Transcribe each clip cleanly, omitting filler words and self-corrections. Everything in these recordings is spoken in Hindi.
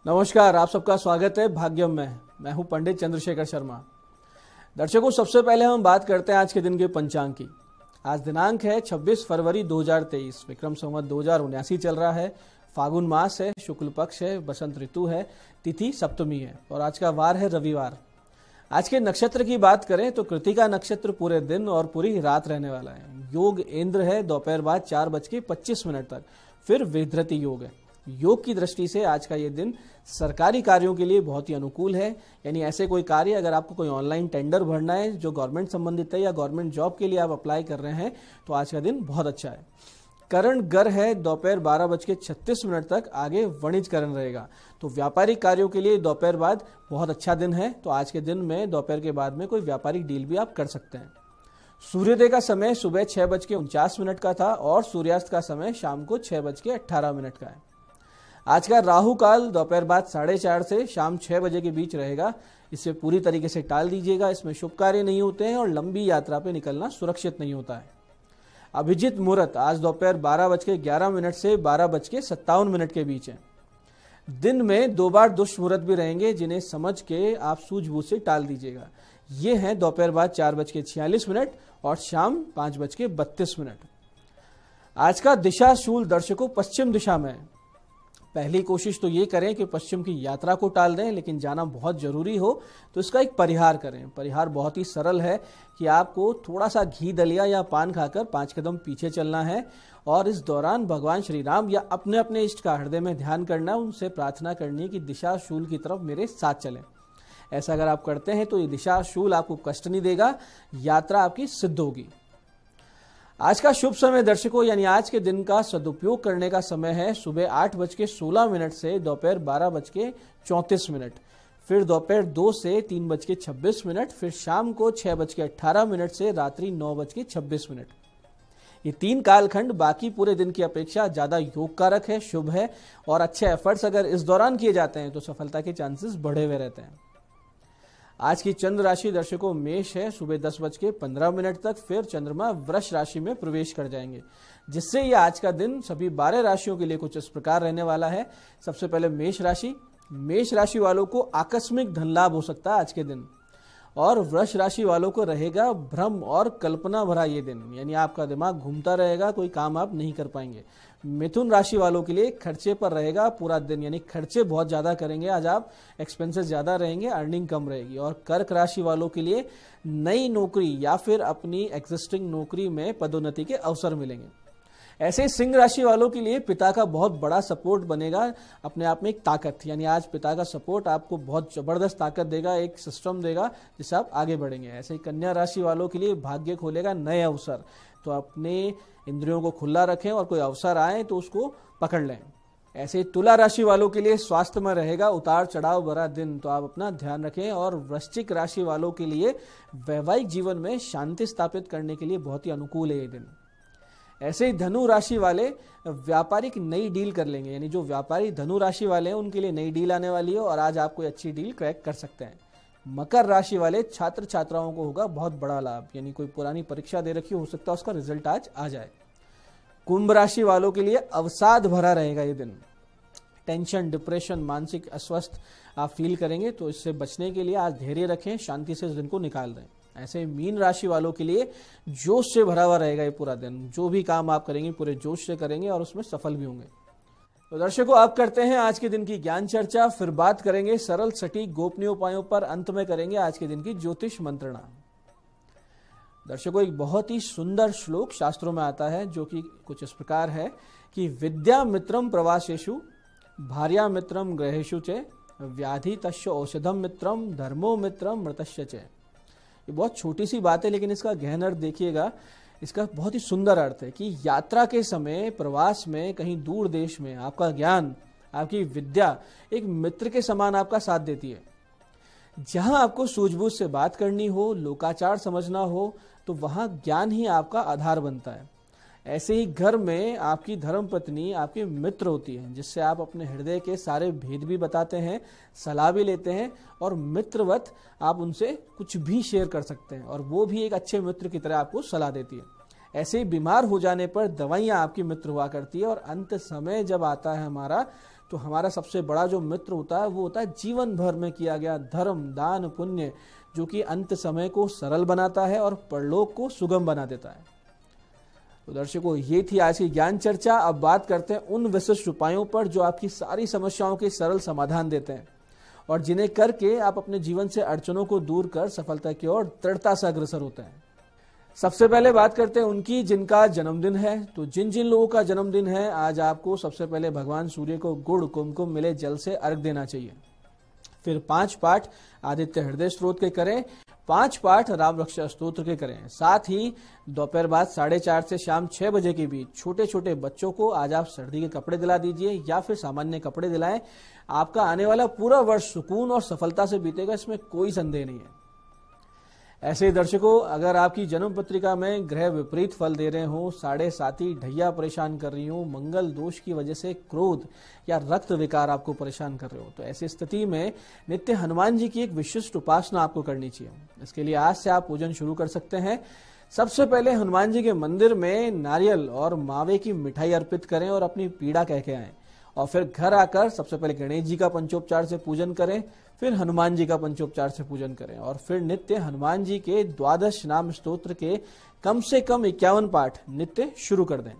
नमस्कार, आप सबका स्वागत है भाग्यम में। मैं हूं पंडित चंद्रशेखर शर्मा। दर्शकों, सबसे पहले हम बात करते हैं आज के दिन के पंचांग की। आज दिनांक है 26 फरवरी 2023, विक्रम संवत 2079 चल रहा है। फागुन मास है, शुक्ल पक्ष है, बसंत ऋतु है, तिथि सप्तमी है और आज का वार है रविवार। आज के नक्षत्र की बात करें तो कृतिका नक्षत्र पूरे दिन और पूरी रात रहने वाला है। योग इंद्र है दोपहर बाद 4:25 तक, फिर विधृति योग है। योग की दृष्टि से आज का ये दिन सरकारी कार्यों के लिए बहुत ही अनुकूल है। यानी ऐसे कोई कार्य, अगर आपको कोई ऑनलाइन टेंडर भरना है जो गवर्नमेंट संबंधित है या गवर्नमेंट जॉब के लिए आप अप्लाई कर रहे हैं, तो आज का दिन बहुत अच्छा है। करण गर है दोपहर 12:36 तक, आगे वणिज करण रहेगा। तो व्यापारिक कार्यों के लिए दोपहर बाद बहुत अच्छा दिन है। तो आज के दिन में दोपहर के बाद में कोई व्यापारिक डील भी आप कर सकते हैं। सूर्योदय का समय सुबह 6:49 का था और सूर्यास्त का समय शाम को 6:18 का है। आज का राहु काल दोपहर बाद 4:30 से शाम 6 बजे के बीच रहेगा। इसे पूरी तरीके से टाल दीजिएगा। इसमें शुभ कार्य नहीं होते हैं और लंबी यात्रा पे निकलना सुरक्षित नहीं होता है। अभिजित मुहूर्त आज दोपहर 12:11 से 12:57 के बीच है। दिन में 2 बार दुष्ट मुहूर्त भी रहेंगे, जिन्हें समझ के आप सूझबूझ से टाल दीजिएगा। ये हैं दोपहर बाद 4:46 और शाम 5:32। आज का दिशा शूल दर्शकों पश्चिम दिशा में है। पहली कोशिश तो ये करें कि पश्चिम की यात्रा को टाल दें, लेकिन जाना बहुत जरूरी हो तो इसका एक परिहार करें। परिहार बहुत ही सरल है कि आपको थोड़ा सा घी दलिया या पान खाकर 5 कदम पीछे चलना है और इस दौरान भगवान श्री राम या अपने अपने इष्ट का हृदय में ध्यान करना है। उनसे प्रार्थना करनी है कि दिशा शूल की तरफ मेरे साथ चलें। ऐसा अगर आप करते हैं तो ये दिशा शूल आपको कष्ट नहीं देगा, यात्रा आपकी सिद्ध होगी। आज का शुभ समय दर्शकों, यानी आज के दिन का सदुपयोग करने का समय है सुबह 8:16 से दोपहर 12:34, फिर दोपहर 2 से 3:26, फिर शाम को 6:18 से रात्रि 9:26। ये 3 कालखंड बाकी पूरे दिन की अपेक्षा ज्यादा योग कारक है, शुभ है और अच्छे एफर्ट्स अगर इस दौरान किए जाते हैं तो सफलता के चांसेस बढ़े हुए रहते हैं। आज की चंद्र राशि दर्शकों मेष है, सुबह 10:15 तक, फिर चंद्रमा वृष राशि में प्रवेश कर जाएंगे, जिससे ये आज का दिन सभी 12 राशियों के लिए कुछ इस प्रकार रहने वाला है। सबसे पहले मेष राशि वालों को आकस्मिक धन लाभ हो सकता है आज के दिन, और वृष राशि वालों को रहेगा भ्रम और कल्पना भरा ये दिन, यानी आपका दिमाग घूमता रहेगा, कोई काम आप नहीं कर पाएंगे। मिथुन राशि वालों के लिए खर्चे पर रहेगा पूरा दिन, यानी खर्चे बहुत ज्यादा करेंगे आज आप, एक्सपेंसेस ज्यादा रहेंगे, अर्निंग कम रहेगी। और कर्क राशि वालों के लिए नई नौकरी या फिर अपनी एग्जिस्टिंग नौकरी में पदोन्नति के अवसर मिलेंगे। ऐसे सिंह राशि वालों के लिए पिता का बहुत बड़ा सपोर्ट बनेगा, अपने आप में एक ताकत, यानी आज पिता का सपोर्ट आपको बहुत जबरदस्त ताकत देगा, एक सिस्टम देगा जिससे आप आगे बढ़ेंगे। ऐसे ही कन्या राशि वालों के लिए भाग्य खोलेगा नए अवसर, तो अपने इंद्रियों को खुला रखें और कोई अवसर आए तो उसको पकड़ लें। ऐसे ही तुला राशि वालों के लिए स्वास्थ्य में रहेगा उतार चढ़ाव भरा दिन, तो आप अपना ध्यान रखें। और वृश्चिक राशि वालों के लिए वैवाहिक जीवन में शांति स्थापित करने के लिए बहुत ही अनुकूल है ये दिन। ऐसे ही धनु राशि वाले व्यापारिक नई डील कर लेंगे, यानी जो व्यापारी धनु राशि वाले हैं उनके लिए नई डील आने वाली है और आज आप कोई अच्छी डील क्रैक कर सकते हैं। मकर राशि वाले छात्र छात्राओं को होगा बहुत बड़ा लाभ, यानी कोई पुरानी परीक्षा दे रखी हो सकता है उसका रिजल्ट आज आ जाए। कुंभ राशि वालों के लिए अवसाद भरा रहेगा ये दिन, टेंशन, डिप्रेशन, मानसिक अस्वस्थ आप फील करेंगे, तो इससे बचने के लिए आज धैर्य रखें, शांति से इस दिन को निकाल दें। ऐसे मीन राशि वालों के लिए जोश से भरा हुआ रहेगा ये पूरा दिन, जो भी काम आप करेंगे पूरे जोश से करेंगे और उसमें सफल भी होंगे। तो दर्शकों, आप करते हैं आज के दिन की ज्ञान चर्चा, फिर बात करेंगे सरल सटीक गोपनीय उपायों पर, अंत में करेंगे आज के दिन की ज्योतिष मंत्रणा। दर्शकों, एक बहुत ही सुंदर श्लोक शास्त्रों में आता है जो कि कुछ इस प्रकार है कि विद्या मित्रम प्रवासेषु, भार्या मित्रम गृहेषु च, व्याधि तस्य औषधम मित्रम, धर्मो मित्रम मृतस्य च। ये बहुत छोटी सी बात है, लेकिन इसका गहन अर्थ देखिएगा। इसका बहुत ही सुंदर अर्थ है कि यात्रा के समय, प्रवास में, कहीं दूर देश में आपका ज्ञान, आपकी विद्या एक मित्र के समान आपका साथ देती है। जहां आपको सूझबूझ से बात करनी हो, लोकाचार समझना हो, तो वहां ज्ञान ही आपका आधार बनता है। ऐसे ही घर में आपकी धर्म पत्नी आपके मित्र होती है, जिससे आप अपने हृदय के सारे भेद भी बताते हैं, सलाह भी लेते हैं और मित्रवत आप उनसे कुछ भी शेयर कर सकते हैं और वो भी एक अच्छे मित्र की तरह आपको सलाह देती है। ऐसे ही बीमार हो जाने पर दवाइयां आपकी मित्र हुआ करती है और अंत समय जब आता है हमारा, तो हमारा सबसे बड़ा जो मित्र होता है वो होता है जीवन भर में किया गया धर्म, दान, पुण्य, जो कि अंत समय को सरल बनाता है और परलोक को सुगम बना देता है। तो दर्शकों, ये थी आज की ज्ञान चर्चा। अब बात करते हैं उन विशिष्ट उपायों पर जो आपकी सारी समस्याओं के सरल समाधान देते हैं और जिन्हें करके आप अपने जीवन से अड़चनों को दूर कर सफलता की ओर दृढ़ता से अग्रसर होते हैं। सबसे पहले बात करते हैं उनकी जिनका जन्मदिन है। तो जिन जिन लोगों का जन्मदिन है, आज आपको सबसे पहले भगवान सूर्य को गुड़ कुमकुम मिले जल से अर्घ देना चाहिए। फिर 5 पाठ आदित्य हृदय स्तोत्र के करें, 5 पाठ राम रक्षा स्तोत्र के करें। साथ ही दोपहर बाद 4:30 से शाम 6 बजे के बीच छोटे छोटे बच्चों को आज आप सर्दी के कपड़े दिला दीजिए या फिर सामान्य कपड़े दिलाएं। आपका आने वाला पूरा वर्ष सुकून और सफलता से बीतेगा, इसमें कोई संदेह नहीं है। ऐसे ही दर्शकों, अगर आपकी जन्म पत्रिका में ग्रह विपरीत फल दे रहे हो, 7.5 ढैया परेशान कर रही हो, मंगल दोष की वजह से क्रोध या रक्त विकार आपको परेशान कर रहे हो, तो ऐसी स्थिति में नित्य हनुमान जी की एक विशिष्ट उपासना आपको करनी चाहिए। इसके लिए आज से आप पूजन शुरू कर सकते हैं। सबसे पहले हनुमान जी के मंदिर में नारियल और मावे की मिठाई अर्पित करें और अपनी पीड़ा कह के आएं, और फिर घर आकर सबसे पहले गणेश जी का पंचोपचार से पूजन करें, फिर हनुमान जी का पंचोपचार से पूजन करें और फिर नित्य हनुमान जी के 12 नाम स्तोत्र के कम से कम 51 पाठ नित्य शुरू कर दें।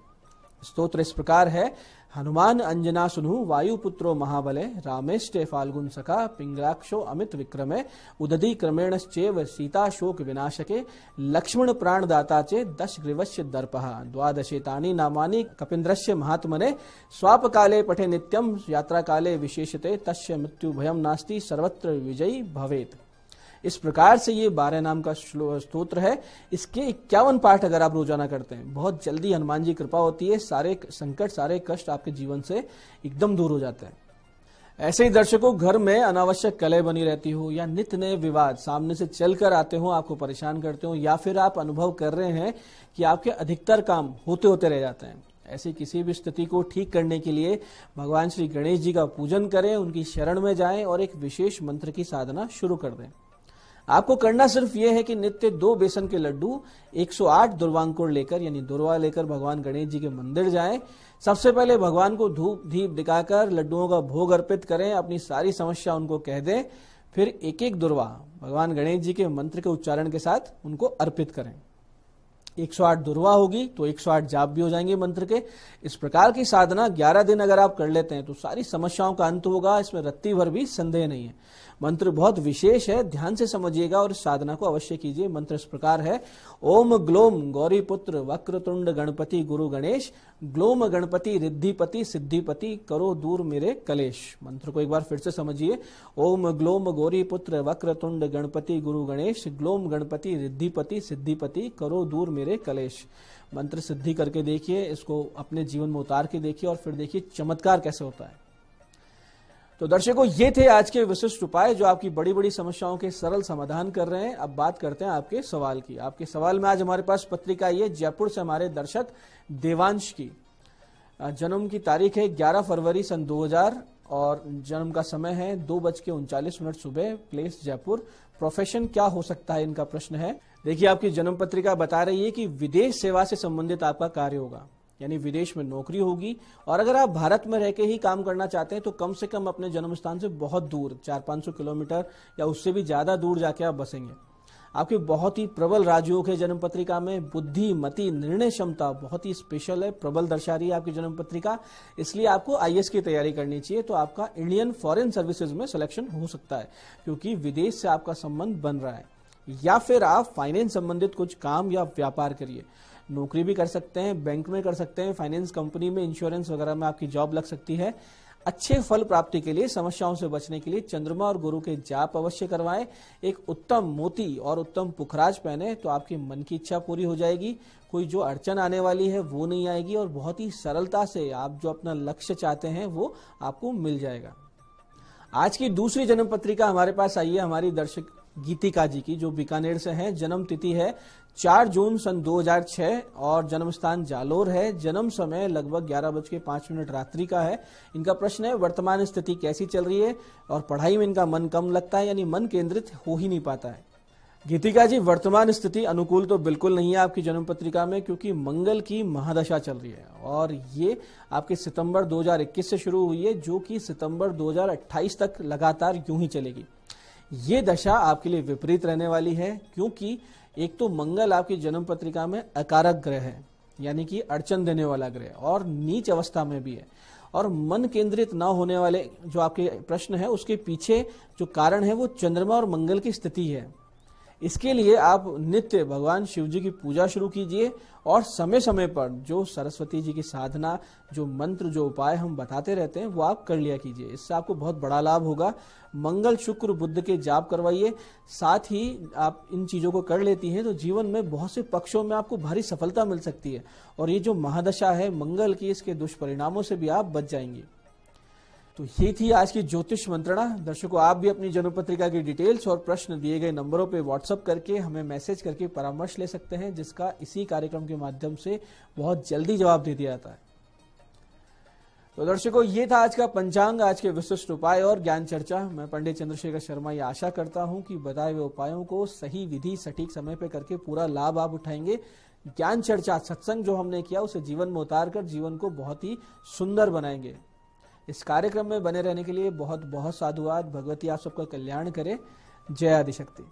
स्तोत्र इस प्रकार है: हनुमान अंजना सुनु वायुपुत्रो महाबले रामेष्टे फाल्गुन सखा पिंगलाक्षो अमित विक्रमे उदधि क्रमेणश्चेव सीता शोक विनाशके लक्ष्मण प्राणदाता चे दशग्रीवस्य दर्पः द्वादशेतानि नामानि कपिन्द्रस्य महात्मने स्वाप काले पठे नित्यम यात्रा काले विशेषते तस्य मृत्यु भयम नास्ति सर्वत्र विजयी भवेत्। इस प्रकार से ये 12 नाम का स्तोत्र है। इसके 51 पाठ अगर आप रोजाना करते हैं, बहुत जल्दी हनुमान जी कृपा होती है, सारे संकट, सारे कष्ट आपके जीवन से एकदम दूर हो जाते हैं। ऐसे ही दर्शकों, घर में अनावश्यक कलह बनी रहती हो या नित्य नए विवाद सामने से चलकर आते हो, आपको परेशान करते हो, या फिर आप अनुभव कर रहे हैं कि आपके अधिकतर काम होते होते रह जाते हैं, ऐसी किसी भी स्थिति को ठीक करने के लिए भगवान श्री गणेश जी का पूजन करें, उनकी शरण में जाएं और एक विशेष मंत्र की साधना शुरू कर दें। आपको करना सिर्फ यह है कि नित्य 2 बेसन के लड्डू 108 दुर्वांकुर लेकर, यानी दुर्वा लेकर भगवान गणेश जी के मंदिर जाएं। सबसे पहले भगवान को धूप दीप दिखाकर लड्डुओं का भोग अर्पित करें, अपनी सारी समस्या उनको कह दें, फिर एक एक दुर्वा भगवान गणेश जी के मंत्र के उच्चारण के साथ उनको अर्पित करें। 108 दुर्वा होगी तो 108 जाप भी हो जाएंगे मंत्र के। इस प्रकार की साधना 11 दिन अगर आप कर लेते हैं तो सारी समस्याओं का अंत होगा, इसमें रत्ती भर भी संदेह नहीं है। मंत्र बहुत विशेष है, ध्यान से समझिएगा और इस साधना को अवश्य कीजिए। मंत्र इस प्रकार है: ओम ग्लोम गौरी पुत्र वक्रतुंड गणपति गुरु गणेश ग्लोम गणपति रिद्धिपति सिद्धिपति करो दूर मेरे कलेश। मंत्र को एक बार फिर से समझिए: ओम ग्लोम गौरी पुत्र वक्रतुंड गणपति गुरु गणेश ग्लोम गणपति रिद्धिपति सिद्धिपति करो दूर मेरे कलेश। मंत्र सिद्धि करके देखिए, इसको अपने जीवन में उतार के देखिए और फिर देखिए चमत्कार कैसे होता है। तो दर्शकों, ये थे आज के विशिष्ट उपाय जो आपकी बड़ी बड़ी समस्याओं के सरल समाधान कर रहे हैं। अब बात करते हैं आपके सवाल की। आपके सवाल में आज हमारे पास पत्रिका आई है जयपुर से हमारे दर्शक देवांश की। जन्म की तारीख है 11 फरवरी सन 2000 और जन्म का समय है 2:39 सुबह, प्लेस जयपुर। प्रोफेशन क्या हो सकता है, इनका प्रश्न है। देखिए, आपकी जन्म पत्रिका बता रही है कि विदेश सेवा से संबंधित आपका कार्य होगा, यानी विदेश में नौकरी होगी। और अगर आप भारत में रह के ही काम करना चाहते हैं तो कम से कम अपने जन्म स्थान से बहुत दूर 400-500 किलोमीटर या उससे भी ज्यादा दूर जाके आप बसेंगे। आपकी बहुत ही प्रबल राजयोग है जन्म पत्रिका में। बुद्धि, मति, निर्णय क्षमता बहुत ही स्पेशल है, प्रबल दर्शा रही है आपकी जन्म पत्रिका। इसलिए आपको IAS की तैयारी करनी चाहिए। तो आपका इंडियन फॉरेन सर्विसेज में सिलेक्शन हो सकता है, क्योंकि विदेश से आपका संबंध बन रहा है। या फिर आप फाइनेंस संबंधित कुछ काम या व्यापार करिए, नौकरी भी कर सकते हैं, बैंक में कर सकते हैं, फाइनेंस कंपनी में, इंश्योरेंस वगैरह में आपकी जॉब लग सकती है। अच्छे फल प्राप्ति के लिए, समस्याओं से बचने के लिए चंद्रमा और गुरु के जाप अवश्य करवाएं। एक उत्तम मोती और उत्तम पुखराज पहने तो आपकी मन की इच्छा पूरी हो जाएगी। कोई जो अड़चन आने वाली है वो नहीं आएगी और बहुत ही सरलता से आप जो अपना लक्ष्य चाहते हैं वो आपको मिल जाएगा। आज की दूसरी जन्म पत्रिका हमारे पास आई है हमारी दर्शक गीतिका जी की, जो बीकानेर से हैं। जन्म तिथि है 4 जून सन 2006 और जन्म स्थान जालोर है। जन्म समय लगभग 11:05 रात्रि का है। इनका प्रश्न है, वर्तमान स्थिति कैसी चल रही है और पढ़ाई में इनका मन कम लगता है, यानी मन केंद्रित हो ही नहीं पाता है। गीतिका जी, वर्तमान स्थिति अनुकूल तो बिल्कुल नहीं है आपकी जन्म पत्रिका में, क्योंकि मंगल की महादशा चल रही है और ये आपके सितंबर 2021 से शुरू हुई है, जो कि सितंबर 2028 तक लगातार यूं ही चलेगी। ये दशा आपके लिए विपरीत रहने वाली है, क्योंकि एक तो मंगल आपकी जन्म पत्रिका में अकारक ग्रह है, यानी कि अड़चन देने वाला ग्रह, और नीच अवस्था में भी है। और मन केंद्रित न होने वाले जो आपके प्रश्न है, उसके पीछे जो कारण है वो चंद्रमा और मंगल की स्थिति है। इसके लिए आप नित्य भगवान शिव जी की पूजा शुरू कीजिए और समय समय पर जो सरस्वती जी की साधना, जो मंत्र, जो उपाय हम बताते रहते हैं, वो आप कर लिया कीजिए। इससे आपको बहुत बड़ा लाभ होगा। मंगल, शुक्र, बुध के जाप करवाइए। साथ ही आप इन चीजों को कर लेती हैं तो जीवन में बहुत से पक्षों में आपको भारी सफलता मिल सकती है और ये जो महादशा है मंगल की, इसके दुष्परिणामों से भी आप बच जाएंगे। तो ये थी आज की ज्योतिष मंत्रणा। दर्शकों, आप भी अपनी जन्म पत्रिका की डिटेल्स और प्रश्न दिए गए नंबरों पे व्हाट्सएप करके हमें मैसेज करके परामर्श ले सकते हैं, जिसका इसी कार्यक्रम के माध्यम से बहुत जल्दी जवाब दे दिया जाता है। तो दर्शकों, ये था आज का पंचांग, आज के विशिष्ट उपाय और ज्ञान चर्चा। मैं पंडित चंद्रशेखर शर्मा ये आशा करता हूं कि बताए हुए उपायों को सही विधि, सटीक समय पे करके पूरा लाभ आप उठाएंगे। ज्ञान चर्चा, सत्संग जो हमने किया, उसे जीवन में उतारकर जीवन को बहुत ही सुंदर बनाएंगे। इस कार्यक्रम में बने रहने के लिए बहुत बहुत साधुवाद। भगवती आप सबका कल्याण करे। जय आदिशक्ति।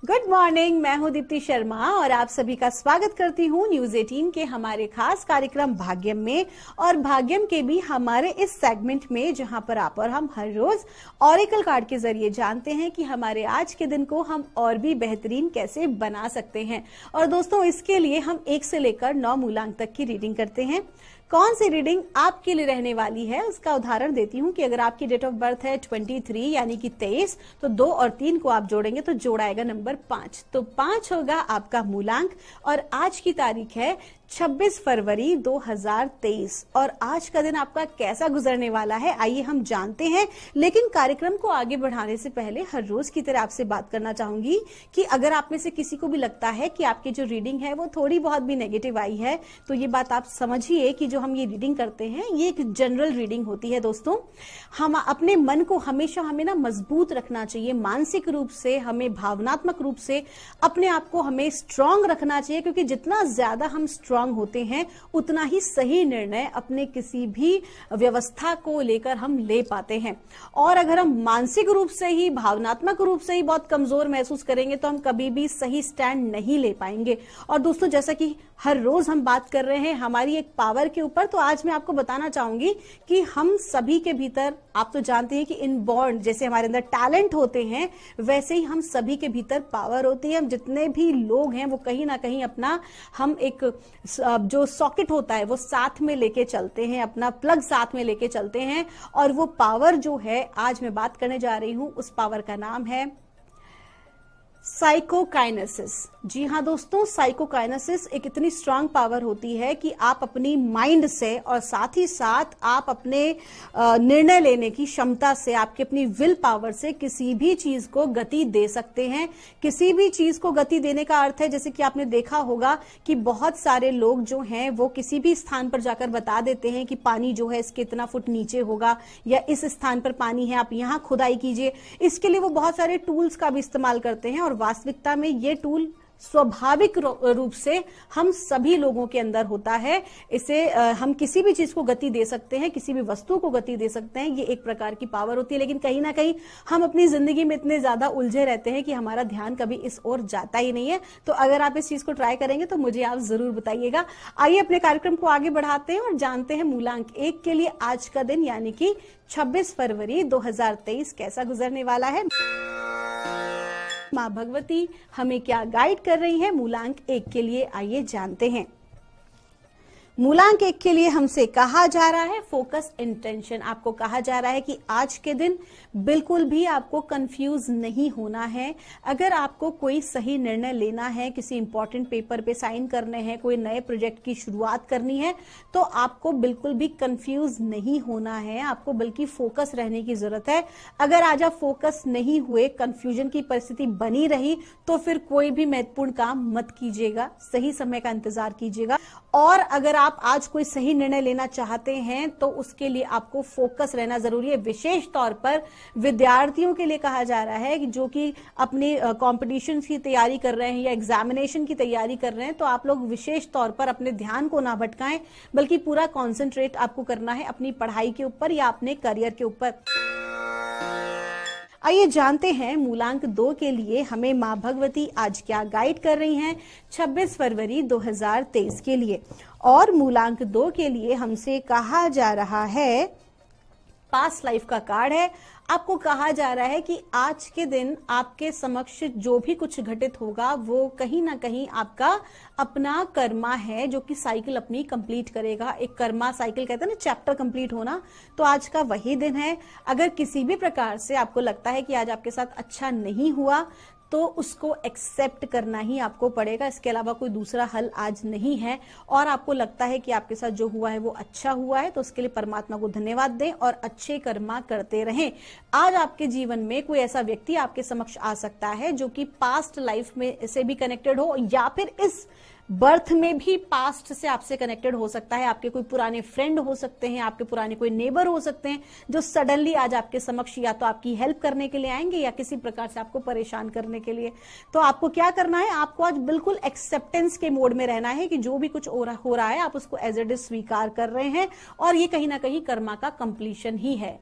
गुड मॉर्निंग, मैं हूं दीप्ति शर्मा और आप सभी का स्वागत करती हूं न्यूज 18 के हमारे खास कार्यक्रम भाग्यम में। और भाग्यम के भी हमारे इस सेगमेंट में, जहां पर आप और हम हर रोज ऑरेकल कार्ड के जरिए जानते हैं कि हमारे आज के दिन को हम और भी बेहतरीन कैसे बना सकते हैं। और दोस्तों, इसके लिए हम 1 से लेकर 9 मूलांक तक की रीडिंग करते हैं। कौन सी रीडिंग आपके लिए रहने वाली है उसका उदाहरण देती हूं कि अगर आपकी डेट ऑफ बर्थ है 23 यानी कि 23, तो 2 और 3 को आप जोड़ेंगे तो जोड़ाएगा नंबर 5। तो 5 होगा आपका मूलांक। और आज की तारीख है 26 फरवरी 2023 और आज का दिन आपका कैसा गुजरने वाला है, आइए हम जानते हैं। लेकिन कार्यक्रम को आगे बढ़ाने से पहले हर रोज की तरह आपसे बात करना चाहूंगी कि अगर आप में से किसी को भी लगता है कि आपकी जो रीडिंग है वो थोड़ी बहुत भी नेगेटिव आई है, तो ये बात आप समझिए कि जो हम ये रीडिंग करते हैं ये एक जनरल रीडिंग होती है। दोस्तों, हम अपने मन को हमेशा हमें ना मजबूत रखना चाहिए, मानसिक रूप से, हमें भावनात्मक रूप से अपने आप को हमें स्ट्रांग रखना चाहिए, क्योंकि जितना ज्यादा हम स्ट्रांग होते हैं उतना ही सही निर्णय अपने किसी भी व्यवस्था को लेकर हम ले पाते हैं। और अगर हम मानसिक रूप से ही, भावनात्मक रूप से ही बहुत कमजोर महसूस करेंगे तो हम कभी भी सही स्टैंड नहीं ले पाएंगे। और दोस्तों, जैसा कि हर रोज हम बात कर रहे हैं हमारी एक पावर के ऊपर, तो आज मैं आपको बताना चाहूंगी कि हम सभी के भीतर, आप तो जानते हैं कि इनबॉर्न जैसे हमारे अंदर टैलेंट होते हैं, वैसे ही हम सभी के भीतर पावर होती है। हम जितने भी लोग हैं वो कहीं ना कहीं अपना, हम एक जो सॉकेट होता है वो साथ में लेके चलते हैं, अपना प्लग साथ में लेके चलते हैं। और वो पावर जो है आज मैं बात करने जा रही हूं, उस पावर का नाम है साइकोकाइनेसिस। जी हाँ दोस्तों, साइकोकाइनेसिस एक इतनी स्ट्रांग पावर होती है कि आप अपनी माइंड से और साथ ही साथ आप अपने निर्णय लेने की क्षमता से, आपकी अपनी विल पावर से किसी भी चीज को गति दे सकते हैं। किसी भी चीज को गति देने का अर्थ है, जैसे कि आपने देखा होगा कि बहुत सारे लोग जो हैं वो किसी भी स्थान पर जाकर बता देते हैं कि पानी जो है इसके इतना फुट नीचे होगा या इस स्थान पर पानी है, आप यहाँ खुदाई कीजिए। इसके लिए वो बहुत सारे टूल्स का भी इस्तेमाल करते हैं और वास्तविकता में ये टूल स्वाभाविक रूप से हम सभी लोगों के अंदर होता है। इसे हम किसी भी चीज को गति दे सकते हैं, किसी भी वस्तु को गति दे सकते हैं, ये एक प्रकार की पावर होती है। लेकिन कहीं ना कहीं हम अपनी जिंदगी में इतने ज्यादा उलझे रहते हैं कि हमारा ध्यान कभी इस ओर जाता ही नहीं है। तो अगर आप इस चीज को ट्राई करेंगे तो मुझे आप जरूर बताइएगा। आइए अपने कार्यक्रम को आगे बढ़ाते हैं और जानते हैं मूलांक 1 के लिए आज का दिन यानी कि 26 फरवरी 2023 कैसा गुजरने वाला है। माँ भगवती हमें क्या गाइड कर रही है मूलांक 1 के लिए, आइए जानते हैं। मूलांक 1 के लिए हमसे कहा जा रहा है फोकस इंटेंशन। आपको कहा जा रहा है कि आज के दिन बिल्कुल भी आपको कंफ्यूज नहीं होना है। अगर आपको कोई सही निर्णय लेना है, किसी इंपॉर्टेंट पेपर पे साइन करने हैं, कोई नए प्रोजेक्ट की शुरुआत करनी है, तो आपको बिल्कुल भी कंफ्यूज नहीं होना है, आपको बल्कि फोकस रहने की जरूरत है। अगर आज आप फोकस नहीं हुए, कंफ्यूजन की परिस्थिति बनी रही, तो फिर कोई भी महत्वपूर्ण काम मत कीजिएगा, सही समय का इंतजार कीजिएगा। और अगर आप आज कोई सही निर्णय लेना चाहते हैं तो उसके लिए आपको फोकस रहना जरूरी है। विशेष तौर पर विद्यार्थियों के लिए कहा जा रहा है कि जो कि अपनी कॉम्पिटिशन की तैयारी कर रहे हैं या एग्जामिनेशन की तैयारी कर रहे हैं, तो आप लोग विशेष तौर पर अपने ध्यान को ना भटकाएं, बल्कि पूरा कॉन्सेंट्रेट आपको करना है अपनी पढ़ाई के ऊपर या अपने करियर के ऊपर। आइए जानते हैं मूलांक 2 के लिए हमें मां भगवती आज क्या गाइड कर रही हैं 26 फरवरी 2023 के लिए। और मूलांक 2 के लिए हमसे कहा जा रहा है, पास्ट लाइफ का कार्ड है। आपको कहा जा रहा है कि आज के दिन आपके समक्ष जो भी कुछ घटित होगा वो कहीं ना कहीं आपका अपना कर्मा है, जो कि साइकिल अपनी कंप्लीट करेगा। एक कर्मा साइकिल कहते हैं ना, चैप्टर कंप्लीट होना, तो आज का वही दिन है। अगर किसी भी प्रकार से आपको लगता है कि आज आपके साथ अच्छा नहीं हुआ, तो उसको एक्सेप्ट करना ही आपको पड़ेगा। इसके अलावा कोई दूसरा हल आज नहीं है। और आपको लगता है कि आपके साथ जो हुआ है वो अच्छा हुआ है, तो उसके लिए परमात्मा को धन्यवाद दें और अच्छे कर्मा करते रहें। आज आपके जीवन में कोई ऐसा व्यक्ति आपके समक्ष आ सकता है जो कि पास्ट लाइफ में से भी कनेक्टेड हो, या फिर इस बर्थ में भी पास्ट से आपसे कनेक्टेड हो सकता है। आपके कोई पुराने फ्रेंड हो सकते हैं, आपके पुराने कोई नेबर हो सकते हैं, जो सडनली आज आपके समक्ष या तो आपकी हेल्प करने के लिए आएंगे या किसी प्रकार से आपको परेशान करने के लिए। तो आपको क्या करना है, आपको आज बिल्कुल एक्सेप्टेंस के मोड में रहना है कि जो भी कुछ हो रहा है आप उसको एज इट इज स्वीकार कर रहे हैं, और ये कहीं ना कहीं कर्मा का कंप्लीशन ही है।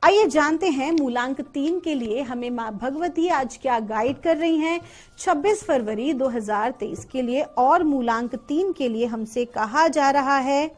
आइए जानते हैं मूलांक 3 के लिए हमें मां भगवती आज क्या गाइड कर रही हैं 26 फरवरी 2023 के लिए। और मूलांक 3 के लिए हमसे कहा जा रहा है,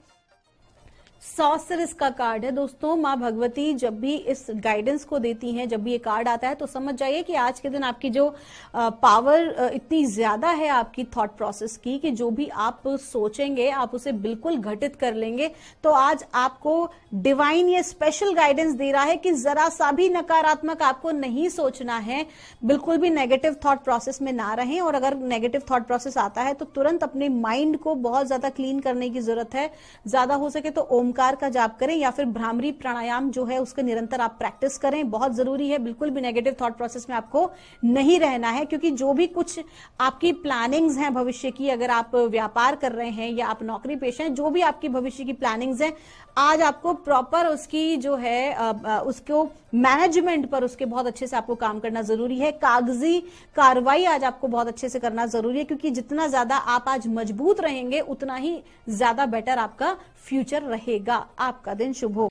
सॉर्सरर्स का कार्ड है। दोस्तों, मां भगवती जब भी इस गाइडेंस को देती हैं, जब भी ये कार्ड आता है, तो समझ जाइए कि आज के दिन आपकी जो पावर इतनी ज्यादा है आपकी थॉट प्रोसेस की, कि जो भी आप सोचेंगे आप उसे बिल्कुल घटित कर लेंगे। तो आज आपको डिवाइन ये स्पेशल गाइडेंस दे रहा है कि जरा सा भी नकारात्मक आपको नहीं सोचना है, बिल्कुल भी नेगेटिव थॉट प्रोसेस में ना रहें। और अगर नेगेटिव थॉट प्रोसेस आता है तो तुरंत अपने माइंड को बहुत ज्यादा क्लीन करने की जरूरत है। ज्यादा हो सके तो ओमकार का जाप करें या फिर भ्रामरी प्राणायाम जो है उसके निरंतर आप प्रैक्टिस करें, बहुत जरूरी है। बिल्कुल भी नेगेटिव थॉट प्रोसेस में आपको नहीं रहना है, क्योंकि जो भी कुछ आपकी प्लानिंग्स हैं भविष्य की, अगर आप व्यापार कर रहे हैं या आप नौकरी पेशा हैं, जो भी आपकी भविष्य की प्लानिंग्स हैं, आज आपको प्रॉपर उसकी जो है उसको मैनेजमेंट पर उसके बहुत अच्छे से आपको काम करना जरूरी है। कागजी कार्रवाई आज आपको बहुत अच्छे से करना जरूरी है, क्योंकि जितना ज्यादा आप आज मजबूत रहेंगे उतना ही ज्यादा बेटर आपका फ्यूचर रहेगा। आपका दिन शुभ हो।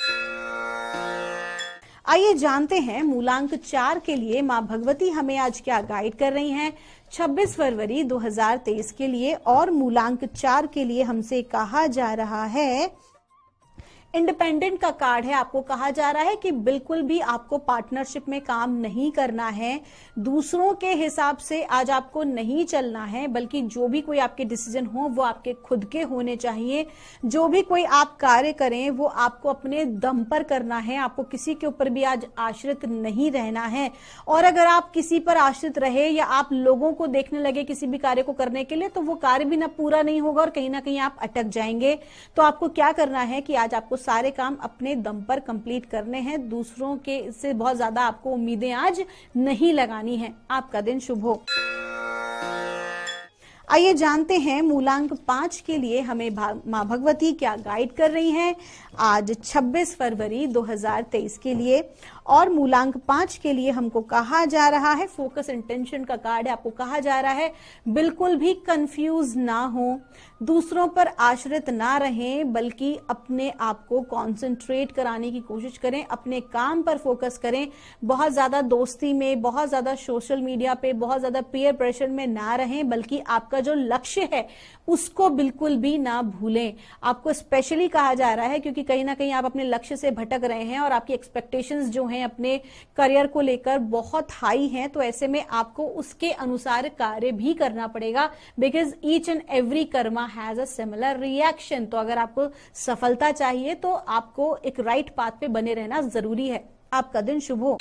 आइए जानते हैं मूलांक 4 के लिए मां भगवती हमें आज क्या गाइड कर रही हैं 26 फरवरी 2023 के लिए। और मूलांक 4 के लिए हमसे कहा जा रहा है, इंडिपेंडेंट का कार्ड है। आपको कहा जा रहा है कि बिल्कुल भी आपको पार्टनरशिप में काम नहीं करना है, दूसरों के हिसाब से आज आपको नहीं चलना है, बल्कि जो भी कोई आपके डिसीजन हो वो आपके खुद के होने चाहिए। जो भी कोई आप कार्य करें वो आपको अपने दम पर करना है, आपको किसी के ऊपर भी आज आश्रित नहीं रहना है। और अगर आप किसी पर आश्रित रहे या आप लोगों को देखने लगे किसी भी कार्य को करने के लिए, तो वो कार्य भी ना पूरा नहीं होगा और कहीं ना कहीं आप अटक जाएंगे। तो आपको क्या करना है कि आज आपको सारे काम अपने दम पर कंप्लीट करने हैं, दूसरों के से बहुत ज्यादा आपको उम्मीदें आज नहीं लगानी है। आपका दिन शुभ हो। आइए जानते हैं मूलांक 5 के लिए हमें मां भगवती क्या गाइड कर रही हैं आज 26 फरवरी 2023 के लिए। और मूलांक 5 के लिए हमको कहा जा रहा है, फोकस इंटेंशन का कार्ड है। आपको कहा जा रहा है बिल्कुल भी कंफ्यूज ना हो, दूसरों पर आश्रित ना रहें, बल्कि अपने आप को कंसंट्रेट कराने की कोशिश करें, अपने काम पर फोकस करें। बहुत ज्यादा दोस्ती में, बहुत ज्यादा सोशल मीडिया पे, बहुत ज्यादा पीयर प्रेशर में ना रहें, बल्कि आपका जो लक्ष्य है उसको बिल्कुल भी ना भूलें। आपको स्पेशली कहा जा रहा है क्योंकि कहीं ना कहीं आप अपने लक्ष्य से भटक रहे हैं और आपकी एक्सपेक्टेशंस जो हैं हैं अपने करियर को लेकर बहुत हाई हैं, तो ऐसे में आपको उसके अनुसार कार्य भी करना पड़ेगा, because each and every karma has a similar reaction. तो अगर आपको सफलता चाहिए तो आपको एक राइट पाथ पे बने रहना जरूरी है। आपका दिन शुभ हो।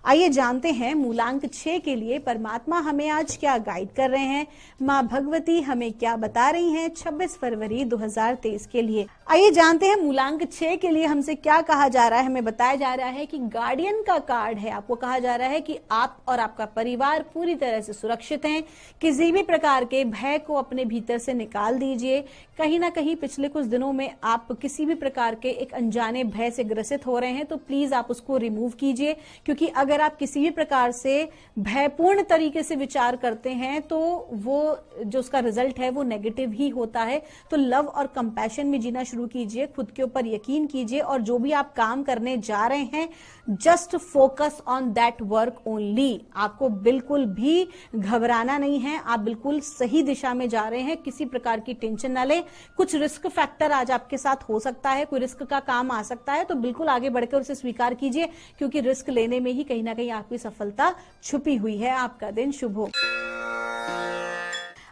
आइए जानते हैं मूलांक 6 के लिए परमात्मा हमें आज क्या गाइड कर रहे हैं, माँ भगवती हमें क्या बता रही हैं 26 फरवरी 2023 के लिए। आइए जानते हैं मूलांक 6 के लिए हमसे क्या कहा जा रहा है। हमें बताया जा रहा है कि गार्डियन का कार्ड है। आपको कहा जा रहा है कि आप और आपका परिवार पूरी तरह से सुरक्षित हैं। किसी भी प्रकार के भय को अपने भीतर से निकाल दीजिए। कहीं ना कहीं पिछले कुछ दिनों में आप किसी भी प्रकार के एक अनजाने भय से ग्रसित हो रहे हैं, तो प्लीज आप उसको रिमूव कीजिए, क्योंकि अगर आप किसी भी प्रकार से भयपूर्ण तरीके से विचार करते हैं तो वो जो उसका रिजल्ट है वो नेगेटिव ही होता है। तो लव और कंपैशन में जीना शुरू कीजिए, खुद के ऊपर यकीन कीजिए, और जो भी आप काम करने जा रहे हैं just focus on that work only. आपको बिल्कुल भी घबराना नहीं है, आप बिल्कुल सही दिशा में जा रहे हैं। किसी प्रकार की टेंशन ना ले। कुछ रिस्क फैक्टर आज आपके साथ हो सकता है, कोई रिस्क का काम आ सकता है, तो बिल्कुल आगे बढ़कर उसे स्वीकार कीजिए, क्योंकि रिस्क लेने में ही कहीं ना कहीं आपकी सफलता छुपी हुई है। आपका दिन शुभ हो।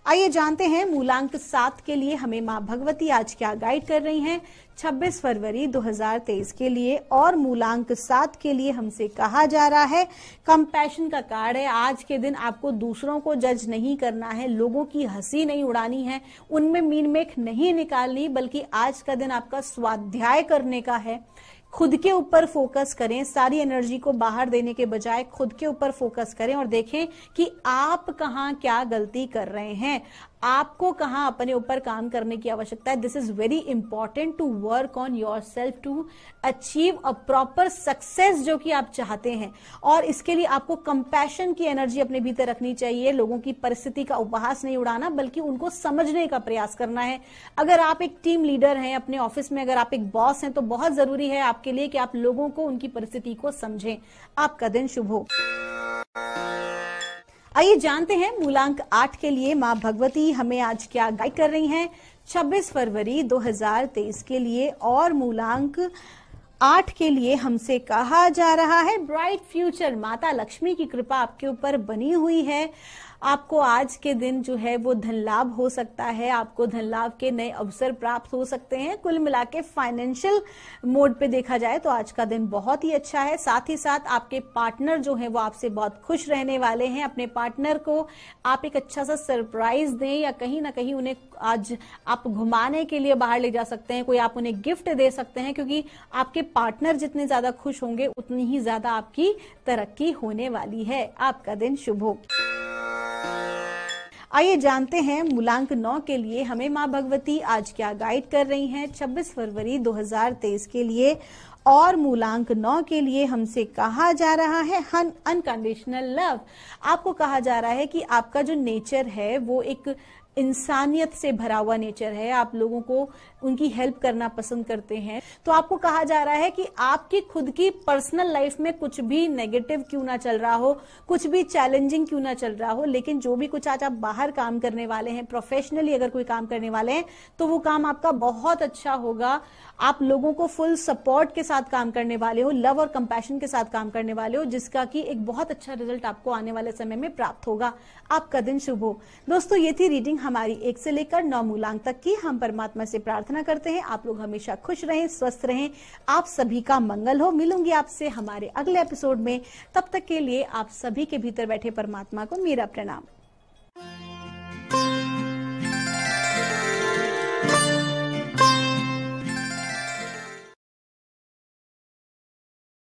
आइए जानते हैं मूलांक 7 के लिए हमें माँ भगवती आज क्या गाइड कर रही हैं 26 फरवरी 2023 के लिए। और मूलांक 7 के लिए हमसे कहा जा रहा है कंपैशन का कार्ड है। आज के दिन आपको दूसरों को जज नहीं करना है, लोगों की हंसी नहीं उड़ानी है, उनमें मीन मेख नहीं निकालनी, बल्कि आज का दिन आपका स्वाध्याय करने का है। खुद के ऊपर फोकस करें, सारी एनर्जी को बाहर देने के बजाय खुद के ऊपर फोकस करें और देखें कि आप कहाँ क्या गलती कर रहे हैं, आपको कहाँ अपने ऊपर काम करने की आवश्यकता है। This is very important to work on yourself to achieve a proper success जो कि आप चाहते हैं। और इसके लिए आपको कंपैशन की एनर्जी अपने भीतर रखनी चाहिए। लोगों की परिस्थिति का उपहास नहीं उड़ाना, बल्कि उनको समझने का प्रयास करना है। अगर आप एक टीम लीडर हैं अपने ऑफिस में, अगर आप एक बॉस हैं, तो बहुत जरूरी है आपके लिए कि आप लोगों को उनकी परिस्थिति को समझें। आपका दिन शुभ हो। आइए जानते हैं मूलांक 8 के लिए माँ भगवती हमें आज क्या गाइड कर रही हैं 26 फरवरी 2023 के लिए। और मूलांक 8 के लिए हमसे कहा जा रहा है ब्राइट फ्यूचर। माता लक्ष्मी की कृपा आपके ऊपर बनी हुई है। आपको आज के दिन जो है वो धन लाभ हो सकता है, आपको धन लाभ के नए अवसर प्राप्त हो सकते हैं। कुल मिला के फाइनेंशियल मोड पे देखा जाए तो आज का दिन बहुत ही अच्छा है। साथ ही साथ आपके पार्टनर जो है वो आपसे बहुत खुश रहने वाले हैं। अपने पार्टनर को आप एक अच्छा सा सरप्राइज दें, या कहीं ना कहीं उन्हें आज आप घुमाने के लिए बाहर ले जा सकते हैं, कोई आप उन्हें गिफ्ट दे सकते हैं, क्योंकि आपके पार्टनर जितने ज्यादा खुश होंगे उतनी ही ज्यादा आपकी तरक्की होने वाली है। आपका दिन शुभ हो। आइए जानते हैं मूलांक 9 के लिए हमें माँ भगवती आज क्या गाइड कर रही हैं 26 फरवरी 2023 के लिए। और मूलांक 9 के लिए हमसे कहा जा रहा है अनकंडीशनल लव। आपको कहा जा रहा है कि आपका जो नेचर है वो एक इंसानियत से भरा हुआ नेचर है। आप लोगों को उनकी हेल्प करना पसंद करते हैं। तो आपको कहा जा रहा है कि आपकी खुद की पर्सनल लाइफ में कुछ भी नेगेटिव क्यों ना चल रहा हो, कुछ भी चैलेंजिंग क्यों ना चल रहा हो, लेकिन जो भी कुछ आज आप बाहर काम करने वाले हैं, प्रोफेशनली अगर कोई काम करने वाले हैं, तो वो काम आपका बहुत अच्छा होगा। आप लोगों को फुल सपोर्ट के साथ काम करने वाले हो, लव और कंपैशन के साथ काम करने वाले हो, जिसका कि एक बहुत अच्छा रिजल्ट आपको आने वाले समय में प्राप्त होगा। आपका दिन शुभ हो। दोस्तों, ये थी रीडिंग हमारी 1 से लेकर 9 मूलांक तक की। हम परमात्मा से प्रार्थना करते हैं आप लोग हमेशा खुश रहें, स्वस्थ रहें, आप सभी का मंगल हो। मिलूंगी आपसे हमारे अगले एपिसोड में। तब तक के लिए आप सभी के भीतर बैठे परमात्मा को मेरा प्रणाम।